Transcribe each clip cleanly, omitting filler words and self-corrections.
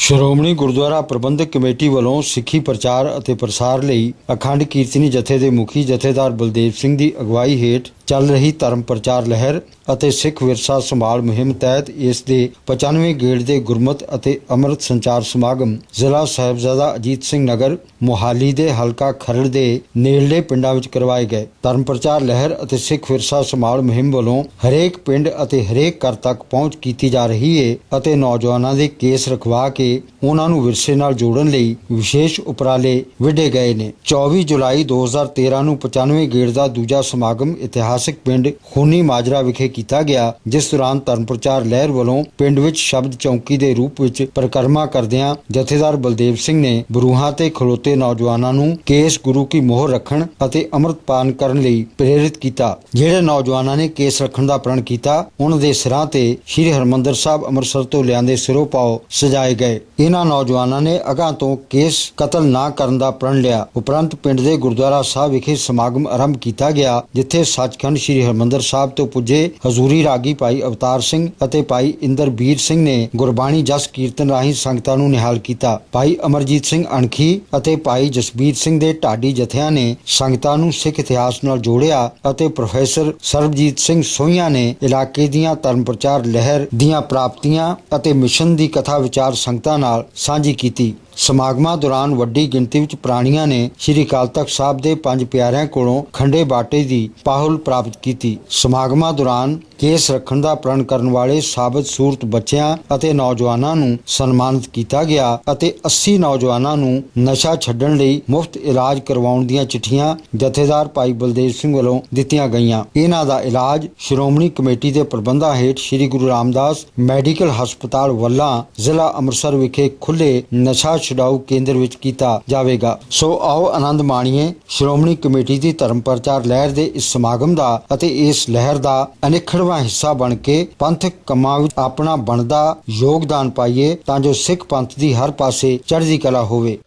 ਸ਼੍ਰੋਮਣੀ ਗੁਰਦੁਆਰਾ ਪ੍ਰਬੰਧਕ committee ਵੱਲੋਂ ਸਿੱਖੀ ਪ੍ਰਚਾਰ ਅਤੇ ਪ੍ਰਸਾਰ ਲਈ ਅਖੰਡ ਕੀਰਤਨੀ ਜਥੇ ਦੇ ਮੁਖੀ ਜਥੇਦਾਰ ਬਲਦੇਵ ਸਿੰਘ ਦੀ ਅਗਵਾਈ ਹੇਠ ਚੱਲ ਰਹੀ ਧਰਮ ਪ੍ਰਚਾਰ ਲਹਿਰ ਅਤੇ ਸਿੱਖ ਵਿਰਸਾ ਸੰਭਾਲ ਮੁਹਿੰਮ ਤਹਿਤ ਇਸ ਦੇ 95ਵੇਂ ਗੇੜ ਦੇ ਗੁਰਮਤਿ ਅਤੇ ਅੰਮ੍ਰਿਤ ਸੰਚਾਰ ਸਮਾਗਮ ਜ਼ਿਲ੍ਹਾ ਸਾਹਿਬਜ਼ਾਦਾ ਅਜੀਤ ਸਿੰਘ ਨਗਰ ਮੁਹਾਲੀ ਦੇ ਹਲਕਾ ਖਰੜ ਦੇ ਨੇੜਲੇ ਪਿੰਡਾਂ ਵਿੱਚ ਕਰਵਾਏ ਗਏ। ਧਰਮ ਪ੍ਰਚਾਰ ਲਹਿਰ ਅਤੇ ਸਿੱਖ ਵਿਰਸਾ ਸੰਭਾਲ ਮੁਹਿੰਮ ਵੱਲੋਂ ਹਰੇਕ ਪਿੰਡ ਅਤੇ ਹਰੇਕ ਘਰ ਤੱਕ ਪਹੁੰਚ ਕੀਤੀ ਜਾ ਰਹੀ ਹੈ ਅਤੇ ਨੌਜਵਾਨਾਂ ਦੇ ਕੇਸ ਰਖਵਾ ਕੇ ਉਹਨਾਂ ਨੂੰ ਵਿਰਸੇ ਨਾਲ ਜੋੜਨ ਲਈ ਵਿਸ਼ੇਸ਼ ਉਪਰਾਲੇ ਵਿੱਢੇ ਗਏ ਨੇ। 24 ਜੁਲਾਈ 2013 ਨੂੰ 95ਵੇਂ ਗੇੜ ਦਾ ਦੂਜਾ ਸਮਾਗਮ ਇਤਿਹਾਸਕ ਪਿੰਡ ਖੂਨੀ ਮਾਜਰਾ ਵਿਖੇ ਕੀਤਾ ਗਿਆ, ਜਿਸ ਦੌਰਾਨ ਧਰਮ ਪ੍ਰਚਾਰ ਲਹਿਰ ਵੱਲੋਂ ਪਿੰਡ ਵਿੱਚ ਸ਼ਬਦ ਚੌਂਕੀ ਦੇ ਰੂਪ ਵਿੱਚ ਪਰਿਕਰਮਾ ਕਰਦਿਆਂ ਜਥੇਦਾਰ ਬਲਦੇਵ ਸਿੰਘ ਨੇ ਬਰੂਹਾਂ ਤੇ ਖਲੋਤੇ ਨੌਜਵਾਨਾਂ ਨੂੰ ਕੇਸ ਗੁਰੂ ਕੀ ਮੋਹਰ ਰੱਖਣ ਅਤੇ ਅੰਮ੍ਰਿਤ ਪਾਨ ਕਰਨ ਲਈ ਪ੍ਰੇਰਿਤ ਕੀਤਾ। ਜਿਹੜੇ ਨੌਜਵਾਨਾਂ ਨੇ ਕੇਸ ਰੱਖਣ ਦਾ ਪ੍ਰਣ ਕੀਤਾ, ਉਹਨਾਂ ਦੇ ਸਿਰਾਂ ਤੇ ਸ੍ਰੀ ਹਰਿਮੰਦਰ ਸਾਹਿਬ ਅੰਮ੍ਰਿਤਸਰ ਤੋਂ ਲਿਆਂਦੇ ਸਿਰੋਂ ਪਾਓ ਸਜਾਏ ਗਏ। ਇਹਨਾਂ ਨੌਜਵਾਨਾਂ ਨੇ ਅਗਾਂਹ ਤੋਂ ਕੇਸ ਕਤਲ ਨਾ ਕਰਨ ਦਾ ਪ੍ਰਣ ਲਿਆ। ਉਪਰੰਤ ਪਿੰਡ ਦੇ ਗੁਰਦੁਆਰਾ ਸਾਹਿਬ ਵਿਖੇ ਸਮਾਗਮ ਆਰੰਭ ਕੀਤਾ ਗਿਆ, ਜਿੱਥੇ ਸੱਚਖੰਡ ਸ੍ਰੀ ਹਰਿਮੰਦਰ ਸਾਹਿਬ ਤੋਂ ਪੁੱਜੇ ਹਜ਼ੂਰੀ ਰਾਗੀ ਭਾਈ ਅਵਤਾਰ ਸਿੰਘ ਅਤੇ ਭਾਈ ਇੰਦਰਬੀਰ ਸਿੰਘ ਨੇ ਗੁਰਬਾਣੀ ਜਸ ਕੀਰਤਨ ਰਾਹੀਂ ਸੰਗਤਾਂ ਨੂੰ ਨਿਹਾਲ ਕੀਤਾ। ਭਾਈ ਅਮਰਜੀਤ ਸਿੰਘ ਅਣਖੀ ਅਤੇ ਭਾਈ ਜਸਬੀਰ ਸਿੰਘ ਦੇ ਢਾਡੀ ਜਥਿਆਂ ਨੇ ਸੰਗਤਾਂ ਨੂੰ ਸਿੱਖ ਇਤਿਹਾਸ ਨਾਲ ਜੋੜਿਆ ਅਤੇ ਪ੍ਰੋਫੈਸਰ ਸਰਬਜੀਤ ਸਿੰਘ ਸੋਹੀਆਂ ਨੇ ਇਲਾਕੇ ਦੀਆਂ ਧਰਮ ਪ੍ਰਚਾਰ ਲਹਿਰ ਦੀਆਂ ਪ੍ਰਾਪਤੀਆਂ ਅਤੇ ਮਿਸ਼ਨ ਦੀ ਕਥਾ ਵਿਚਾਰ ਸੰਗਤਾਂ ਨਾਲ ਸਾਂਝੀ ਕੀਤੀ। ਸਮਾਗਮਾਂ ਦੌਰਾਨ ਵੱਡੀ ਗਿਣਤੀ ਵਿੱਚ ਪ੍ਰਾਣੀਆਂ ਨੇ ਸ੍ਰੀ ਅਕਾਲ ਤਖ਼ਤ ਸਾਹਿਬ ਦੇ 5 ਪਿਆਰਿਆਂ ਕੋਲੋਂ ਖੰਡੇ ਬਾਟੇ ਦੀ ਪਾਹੁਲ ਪ੍ਰਾਪਤ ਕੀਤੀ। ਸਮਾਗਮਾਂ ਦੌਰਾਨ ਕੇਸ ਰੱਖਣ ਦਾ ਪ੍ਰਣ ਕਰਨ ਵਾਲੇ ਸਾਬਤ ਸੂਰਤ ਬੱਚਿਆਂ ਅਤੇ ਨੌਜਵਾਨਾਂ ਨੂੰ ਸਨਮਾਨਿਤ ਕੀਤਾ ਗਿਆ ਅਤੇ 80 ਨੌਜਵਾਨਾਂ ਨੂੰ ਨਸ਼ਾ ਛੱਡਣ ਲਈ ਮੁਫਤ ਇਲਾਜ ਕਰਵਾਉਣ ਦੀਆਂ ਚਿੱਠੀਆਂ ਜਥੇਦਾਰ ਭਾਈ ਬਲਦੇਵ ਸਿੰਘ ਵੱਲੋਂ ਦਿੱਤੀਆਂ ਗਈਆਂ। ਇਹਨਾਂ ਦਾ ਇਲਾਜ ਸ਼੍ਰੋਮਣੀ ਕਮੇਟੀ ਦੇ ਪ੍ਰਬੰਧਾਂ ਹੇਠ ਸ੍ਰੀ ਗੁਰੂ ਰਾਮਦਾਸ ਮੈਡੀਕਲ ਹਸਪਤਾਲ ਵੱਲਾ ਜ਼ਿਲ੍ਹਾ ਅੰਮ੍ਰਿਤਸਰ ਵਿਖੇ ਖੁੱਲੇ ਨਸ਼ਾ ਛੁਡਾਊ ਕੇਂਦਰ ਵਿੱਚ ਕੀਤਾ ਜਾਵੇਗਾ। ਸੋ ਆਓ ਆਨੰਦ ਮਾਣੀਏ ਸ਼੍ਰੋਮਣੀ ਕਮੇਟੀ ਦੀ ਧਰਮ ਪ੍ਰਚਾਰ ਲਹਿਰ ਦੇ ਇਸ ਸਮਾਗਮ ਦਾ ਅਤੇ ਇਸ ਲਹਿਰ ਦਾ ਅਨਿੱਖੜਵਾਂ ਹਿੱਸਾ ਬਣ ਕੇ ਪੰਥਕ ਕੰਮਾਂ ਵਿੱਚ ਆਪਣਾ ਬਣਦਾ ਯੋਗਦਾਨ ਪਾਈਏ, ਤਾਂ ਜੋ ਸਿੱਖ ਪੰਥ ਦੀ ਹਰ ਪਾਸੇ ਚੜ੍ਹਦੀ ਕਲਾ ਹੋਵੇ।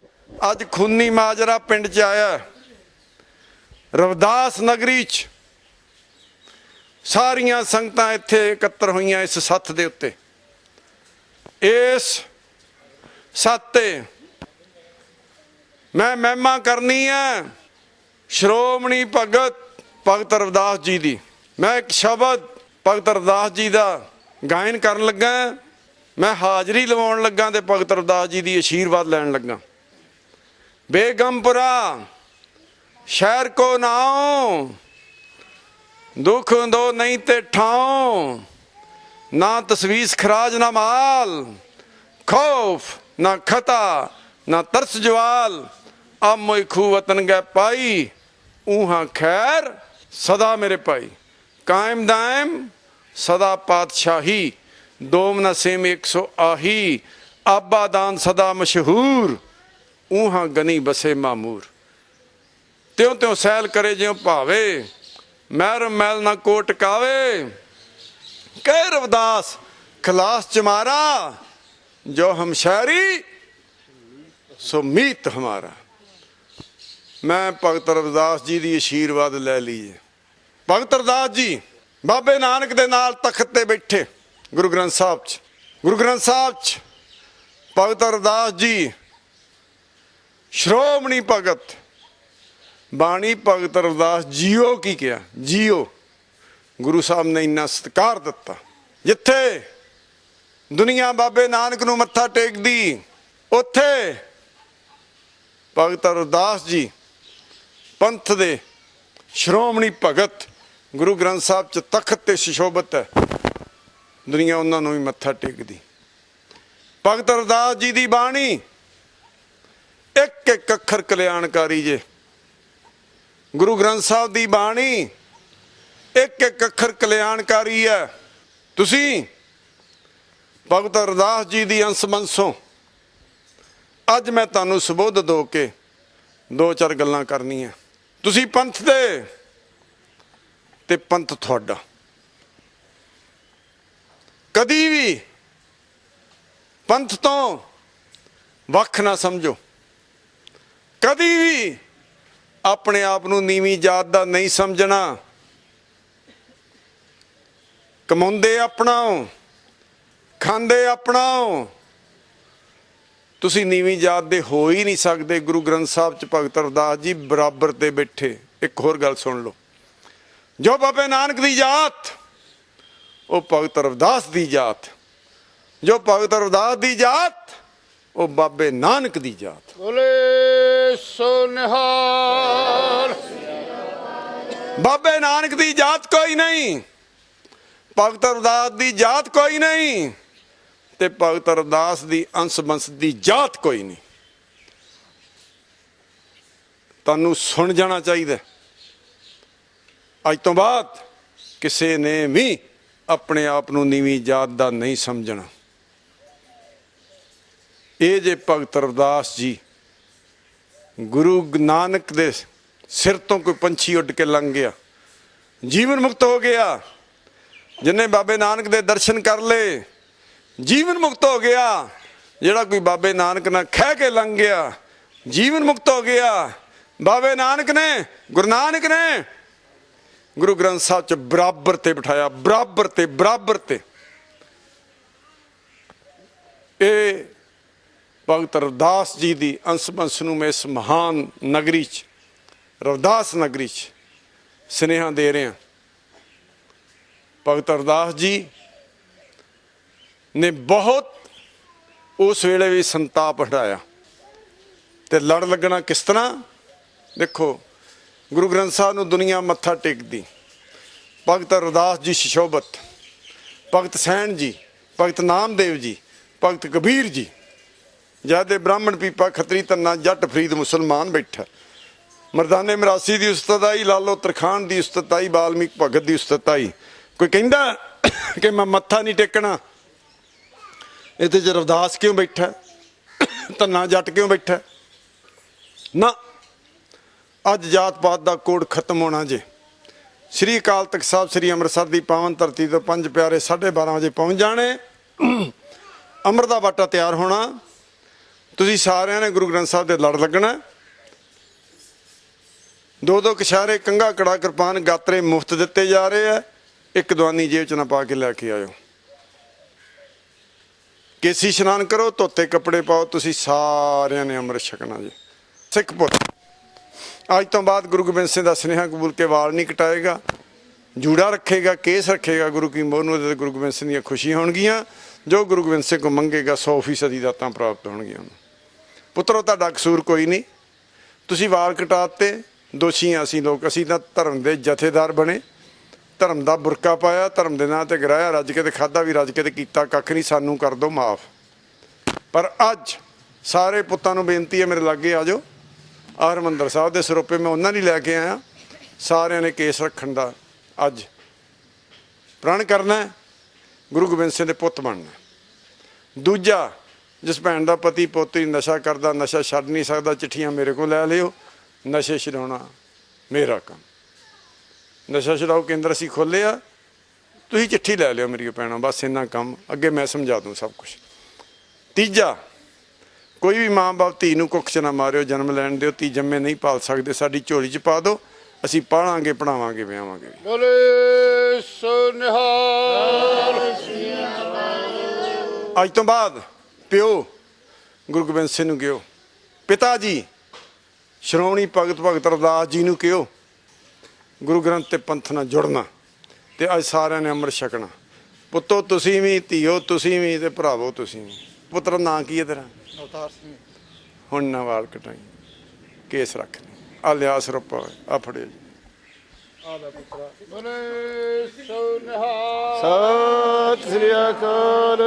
ਅੱਜ ਖੂਨੀ ਮਾਜਰਾ ਪਿੰਡ 'ਚ ਆਇਆ, ਰਵਿਦਾਸ ਨਗਰੀ 'ਚ ਸਾਰੀਆਂ ਸੰਗਤਾਂ ਇੱਥੇ ਇਕੱਤਰ ਹੋਈਆਂ ਇਸ ਸੱਥ ਦੇ ਉੱਤੇ। ਇਸ ਸੱਥ ਤੇ ਮੈਂ ਮਹਿਮਾ ਕਰਨੀ ਹੈ ਸ਼੍ਰੋਮਣੀ ਭਗਤ ਰਵਿਦਾਸ ਜੀ ਦੀ। ਮੈਂ ਇੱਕ ਸ਼ਬਦ ਭਗਤ ਰਵਿਦਾਸ ਜੀ ਦਾ ਗਾਇਨ ਕਰਨ ਲੱਗਾ, ਮੈਂ ਹਾਜ਼ਰੀ ਲਵਾਉਣ ਲੱਗਾ ਤੇ ਭਗਤ ਰਵਿਦਾਸ ਜੀ ਦੀ ਆਸ਼ੀਰਵਾਦ ਲੈਣ ਲੱਗਾ। ਬੇਗਮਪੁਰਾ ਸ਼ਹਿਰ ਕੋ ਨਾਉ, ਦੁੱਖ ਦੋ ਨਹੀਂ ਤੇ ਠਾਉ, ਨਾ ਤਸਵੀਸ ਖਰਾਜ ਨਾ ਮਾਲ, ਖੌਫ ਨਾ ਖਤਾ ਨਾ ਤਰਸ ਜਵਾਲ, अब मोई खू वतन गए पाई, ऊहा खैर सदा मेरे पाई, कायम दायम सदा पातशाही, दोम न सेम 100 आही, आबादान सदा मशहूर, ऊहा गनी बसे मामूर, त्यों त्यों सैल करे ज्यों भावे, मैर मैल ना को टकावे, कह रविदास खलास चमारा, जो हम शहरी सो मीत हमारा। मैं भगत रविदास जी की आशीर्वाद लै लीए। भगत रविदास जी बाबे नानक दे नाल तख्त ते बैठे गुरु ग्रंथ साहब च, गुरु ग्रंथ साहब च भगत रविदास जी श्रोमणी भगत बाणी भगत रविदास जीओ की किया, जीओ गुरु साहब ने इन्ना सत्कार दिता। जिथे दुनिया बाबे नानक नूं मत्था टेकदी, उत्थे भगत रविदास जी पंथ दे श्रोमणी भगत गुरु ग्रंथ साहब च तख्त ते सुशोभित है, दुनिया उन्होंने भी मत्था टेकदी। भगत रविदास जी की बाणी एक एक अखर कल्याणकारी जे, गुरु ग्रंथ साहब की बाणी एक एक अखर कल्याणकारी है। तुसी भगत रविदास जी की अंश मंसों अज मैं तुहानूं सबोध दो के 2-4 गल्लां करनियां। तुसी पंथ दे ते पंथ तुहाडा। कदी भी पंथ तो वख ना समझो। कदी भी अपने आप नूं नीवीं जात दा नहीं समझना। कमाउंदे अपनाओ, खांदे अपनाओ, तुसी नीवीं जात दे हो ही नहीं सकते। गुरु ग्रंथ साहब च भगत रविदास जी बराबर ते बैठे। एक होर गल सुन लो, जो बाबे नानक दी जात वो भगत रविदास दी जात, जो भगत रविदास दी जात वो बाबे नानक दी जात। बोले सो निहाल। बाबे नानक दी जात कोई नहीं, भगत रविदास दी जात कोई नहीं, ते भगत रविदास दी अंश बंश दी जात कोई नहीं। तुहानू सुन जाना चाहिए। अज तो बाद किसी ने भी अपने आप नूं नीवीं जात दा नहीं समझना। ये जे भगत रविदास जी गुरु नानक दे सिर तो कोई पंछी उड़ के लंघ गया, जीवन मुक्त हो गया। जिन्हें बाबे नानक दे दर्शन कर ले जीवन मुक्त हो गया। जिहड़ा कोई बाबे नानक ना खह के लंघ गया जीवन मुक्त हो गया। बाबे नानक ने, गुरु नानक ने गुरु ग्रंथ साहब च बराबर ते बिठाया, बराबर ते बराबर ते। ये भगत रविदास जी की अंश बंश नूं मैं इस महान नगरी च, रविदास नगरी च स्नेहा दे रहा। भगत रविदास जी ने बहुत उस वेले भी संताप हटाया। ते लड़ लगना किस तरह देखो, गुरु ग्रंथ साहब नूं दुनिया मत्था टेकदी। भगत रविदास जी सुशोभत, भगत सैन जी, भगत नामदेव जी, भगत कबीर जी, ज्यादा ब्राह्मण पीपा खतरी तन्ना जट फरीद मुसलमान बैठा। मरदाने मरासी की उस्तत आई, लालो तरखान की उस्तत आई, वाल्मीकि भगत की उस्तत आई। कोई कहता कि मैं मत्था नहीं टेकना, इहदे च रविदास क्यों बैठा, धन्ना जट क्यों बैठा ना। अज जात पात का कोड खत्म होना जे। श्री अकाल तख्त साहब श्री अमृतसर की पावन धरती तो पंज प्यारे 12:30 बजे पहुँच जाने। अमृत का बाटा तैयार होना। तुसीं सारिਆਂ ने गुरु ग्रंथ साहब दे लड़ लगना। 2-2 कछारे कंघा कड़ा कृपान गात्रे मुफ्त दिते जा रहे हैं। एक दवानी जेब च ना पा के लैके आयो। केसी इशनान करो, धोते कपड़े पाओ, तुसीं सारिਆਂ ने अमृत छकना जी। सिख पुत अज तो बाद गुरु गोबिंद सिंह का स्नेहा कबूल के वाल नहीं कटाएगा, जूड़ा रखेगा, केस रखेगा। गुरु की मोहर नूं गुरु गोबिंद सिंह दी खुशियां होणगियां। जो गुरु गोबिंद सिंह को मंगेगा 100% दातां प्राप्त होणगियां। पुत्रो तुहाडा कसूर कोई नहीं, तुसीं वाल कटाते, दोषी हाँ असीं लोग। असीं तां धर्म दे जथेदार बने, धर्म का बुरका पाया, धर्म के नाँ ते गिराया, रज के ते खाधा भी रज के ते कीता कख नहीं, सानू कर दो माफ़। पर अज सारे पुत्तां नूं बेनती है, मेरे लागे आ जाओ। हरमंदर साहब के सरोपे मैं उन्होंने लैके आया। सारिਆਂ ने केस रखण दा अज प्रण करना है, गुरु गोबिंद सिंह दे पुत्त बनना। दूजा, जिस भैन का पति पोती नशा करता, नशा छड्ड नहीं सकता, चिट्ठियां मेरे को लै लिओ। नशे छुड़ाउणा मेरा काम। नशा छुड़ाओ केंद्र असीं खोले आ, तुसीं चिट्ठी लै लिओ मेरी भैणां, बस इन्ना काम। अगे मैं समझा दूँ सब कुछ। तीजा, कोई भी माँ बाप धी नूं कुख च ना मारिओ, जन्म लैण दिओ। धी जम्मे नहीं पाल सकते, साडी झोली च पा दो, असीं पालांगे, पढ़ावांगे, विआवांगे। बोले सो निहाल। अज तो बाद प्यो गुरु गोबिंद सिंह नूं कहो, पिता जी श्रोमणी भगत भगत रविदास जी नूं कहो, गुरु ग्रंथ ते पंथ नाल जुड़ना। ते अज सारिਆਂ ने अमृत छकना। पुत्तो तुसीं भी, धीओ तुसीं भी, ते भरावो तुसीं भी। पुत्र नां की है तेरा? अवतार सिंह। हुण ना वाल कटाई, केस रख ले। आ लिया सरपा, आ फड़ियो जी। बोले सो निहाल। सत श्री अकाल।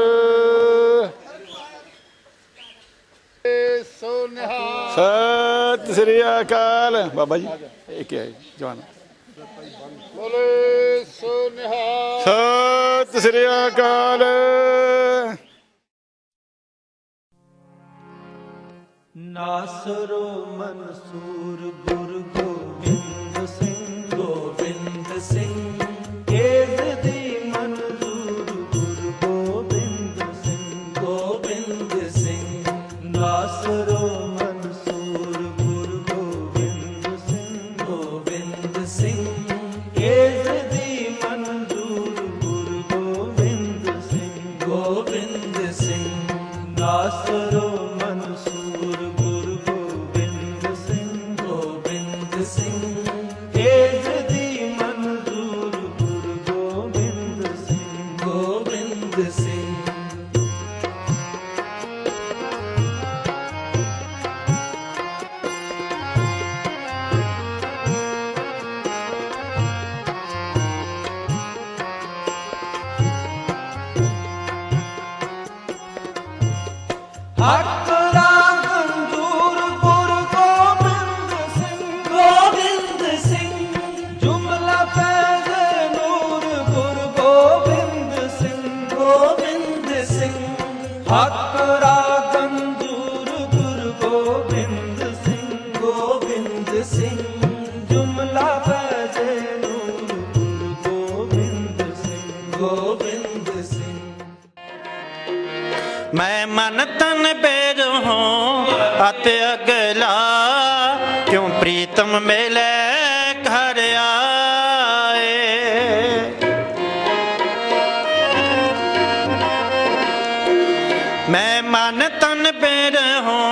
सो निहाल। सत श्री अकाल। बाबा जी ये क्या है जवान? बोले सो निहाल। सत श्री अकाल। नासरो मंसूर गुरु गोविंद सिंह, गोविंद सिंह केसदी मंजूर गुरु गोविंद सिंह, गोविंद ਨਾਸਰੋ ਮਨਸੂਰ ਗੁਰੂ ਗੋਬਿੰਦ ਸਿੰਘ ਗੋਬਿੰਦ ਸਿੰਘ ਤੇਜ ਦੀ ਮਨਜ਼ੂਰ ਗੁਰੂ ਗੋਬਿੰਦ ਸਿੰਘ ਗੋਬਿੰਦ ਸਿੰਘ ਹੱਕ ਰਾਗ ਮਨਜ਼ੂਰ ਗੁਰੂ ਗੋਬਿੰਦ ਸਿੰਘ ਗੋਬਿੰਦ ਸਿੰਘ ਜੁਮਲਾ ਫੈਜ਼ ਨੂਰ ਗੁਰੂ ਗੋਬਿੰਦ ਸਿੰਘ ਗੋਬਿੰਦ ਸਿੰਘ ਹੱਕ ਰਾਗ ਮਨਜ਼ੂਰ ਗੁਰੂ ਗੋਬਿੰਦ ਸਿੰਘ ਗੋਬਿੰਦ ਸਿੰਘ ਜੁਮਲਾ ਫੈਜ਼ ਨੂਰ ਗੁਰੂ ਗੋਬਿੰਦ ਸਿੰਘ ਗੋਬਿੰਦ ਸਿੰਘ मैं मन तन बेर हूँ अत अगला क्यों प्रीतम मेले घर आए। मैं मन तन बेर हूँ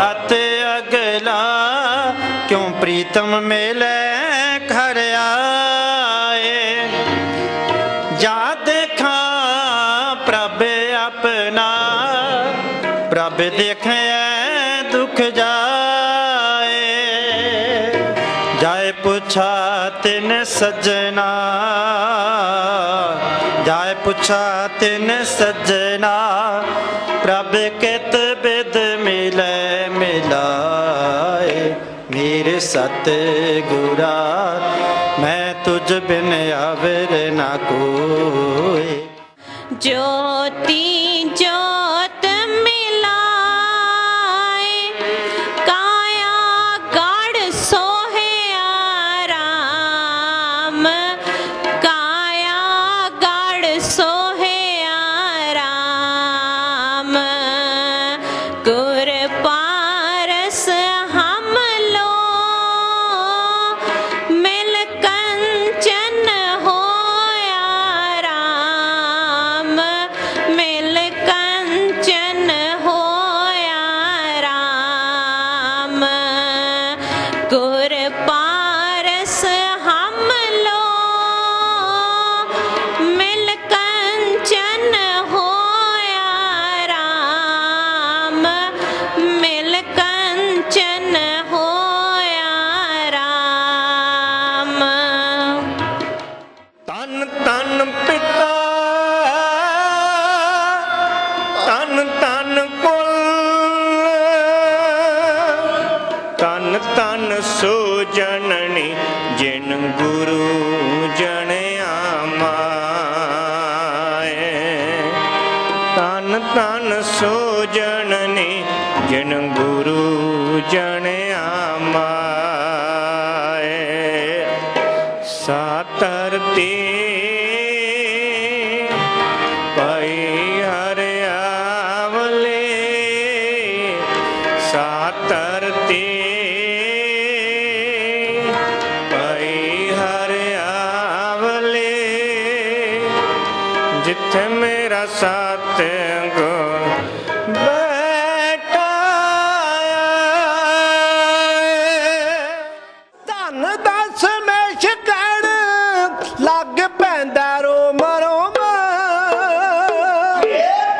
अत अगला क्यों प्रीतम मेले घर आए। जा देखा प्रभ अपना प्रभ देखे दुख जाए। जाए पूछा तिन सजना जाए पूछा तिन सजना प्रभ कित बिद मिले मिलाए। मेरे सतगुरा मैं तुझ बिन आवर ना कोई। ज्योति ज्योत मिलाए काया गढ़ सोहे आराम काया गढ़ सोहे आराम गुर पारस हम लो मिल कंचन होया राम मिल कंचन होया राम गुर पारस हम लो मिल कंचन होया राम मिल कंचन होया राम। तन तन पिता तन तन कुल तन तन सो जननी जिन गुरु जन आमाए। तन तन सो जननी जिन गुरु जन आमाए। सातरती पाई हरियावले सातरती पाई हरियावले जिथे मेरा साथ गो बैठा धन दस में शिकण लग पैंदा रोम रोम।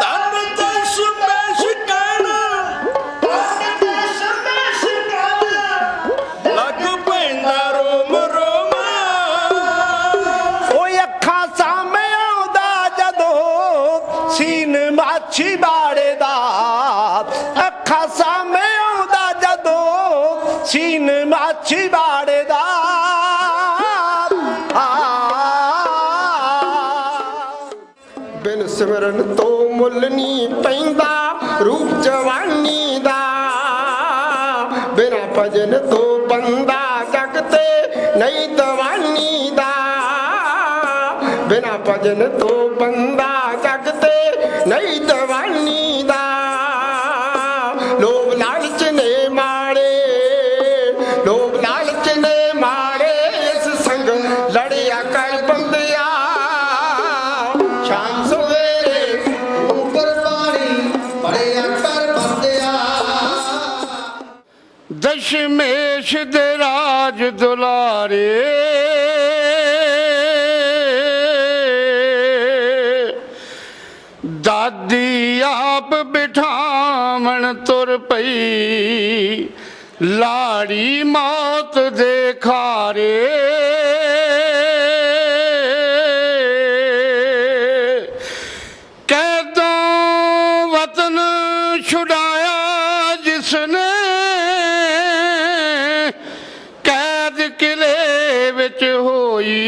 धन दस में शिकण लग पैंदा रोम रोम। ओ अखां सामे आउंदा जदों सीन माछी बाड़े दा। अखां सामे आउंदा जदों सीन माछी बाड़े दा। बिन सिमरन तो मुल नी पैंदा रूप जवानी दा। बिना भजन तो बंदा जगते नहीं दवानी दा। बिना भजन तो बंदा जगते नहीं दवानी दा। लोभ लालच ने मारे लोभ लालच ने मारे इस संग लड़िया कर बंदिया। शाम सवेरे ऊपर पानी पड़े ਦਸ਼ਮੇਸ਼ ਦੇ ਰਾਜ ਦੁਲਾਰੇ ਦਾਦੀ ਆਪ ਬਿਠਾਵਣ ਤੁਰ ਪਈ ਲਾੜੀ ਮੌਤ ਦੇ ਖਾਰੇ ਕੈਦੋਂ ਵਤਨ ਛੁਡਾਇਆ ਜਿਸਨੇ ਕੈਦ ਕਿਲੇ ਵਿੱਚ ਹੋਈ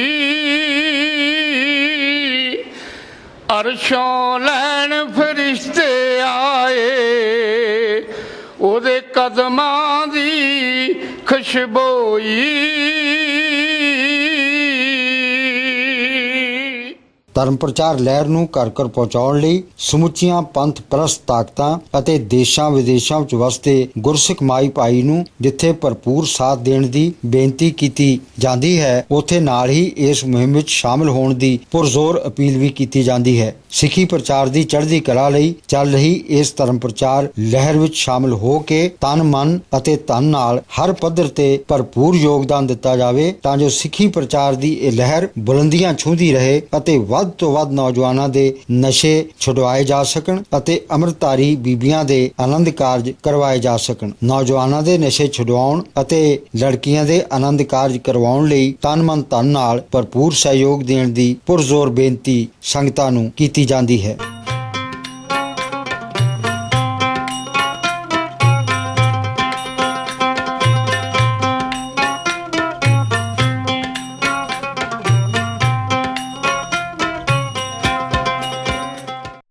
ਅਰਸ਼ੋਂ ਲੈਣ ਫਰਿਸ਼ਤੇ ਆਏ ਉਹਦੇ ਕਦਮਾਂ ਦੀ ਖੁਸ਼ਬੋਈ ਧਰਮ ਪ੍ਰਚਾਰ ਲਹਿਰ ਨੂੰ ਘਰ ਘਰ ਪਹੁੰਚਾਉਣ ਲਈ ਸਮੁੱਚੀਆਂ ਪੰਥ ਪ੍ਰਸਤ ਤਾਕਤਾਂ ਅਤੇ ਦੇਸ਼ਾਂ ਵਿਦੇਸ਼ਾਂ ਵਿੱਚ ਵਸਦੇ ਗੁਰਸਿੱਖ ਮਾਈ ਭਾਈ ਨੂੰ ਜਿੱਥੇ ਭਰਪੂਰ ਸਾਥ ਦੇਣ ਦੀ ਬੇਨਤੀ ਕੀਤੀ ਜਾਂਦੀ ਹੈ, ਉੱਥੇ ਨਾਲ ਹੀ ਇਸ ਮੁਹਿੰਮ ਵਿੱਚ ਸ਼ਾਮਲ ਹੋਣ ਦੀ ਪੁਰਜ਼ੋਰ ਅਪੀਲ ਵੀ ਕੀਤੀ ਜਾਂਦੀ ਹੈ। ਸਿੱਖੀ ਪ੍ਰਚਾਰ ਦੀ ਚੜ੍ਹਦੀ ਕਲਾ ਲਈ ਚੱਲ ਰਹੀ ਇਸ ਧਰਮ ਪ੍ਰਚਾਰ ਲਹਿਰ ਵਿੱਚ ਸ਼ਾਮਲ ਹੋ ਕੇ ਤਨ ਮਨ ਅਤੇ ਧਨ ਨਾਲ ਹਰ ਪੱਧਰ ਤੇ ਭਰਪੂਰ ਯੋਗਦਾਨ ਦਿੱਤਾ ਜਾਵੇ ਤਾਂ ਜੋ ਸਿੱਖੀ ਪ੍ਰਚਾਰ ਦੀ ਇਹ ਲਹਿਰ ਬੁਲੰਦੀਆਂ ਛੂੰਹਦੀ ਰਹੇ ਅਤੇ ਵੱਧ ਤੋਂ ਵੱਧ ਨੌਜਵਾਨਾਂ ਦੇ ਨਸ਼ੇ ਛੁਡਵਾਏ ਜਾ ਸਕਣ ਅਤੇ ਅੰਮ੍ਰਿਤਧਾਰੀ ਬੀਬੀਆਂ ਦੇ ਆਨੰਦ ਕਾਰਜ ਕਰਵਾਏ ਜਾ ਸਕਣ। ਨੌਜਵਾਨਾਂ ਦੇ ਨਸ਼ੇ ਛੁਡਵਾਉਣ ਅਤੇ ਲੜਕੀਆਂ ਦੇ ਆਨੰਦ ਕਾਰਜ ਕਰਵਾਉਣ ਲਈ ਤਨ ਮਨ ਧਨ ਨਾਲ ਭਰਪੂਰ ਸਹਿਯੋਗ ਦੇਣ ਦੀ ਪੁਰਜ਼ੋਰ ਬੇਨਤੀ ਸੰਗਤਾਂ ਨੂੰ ਕੀਤੀ ਜਾਂਦੀ ਹੈ।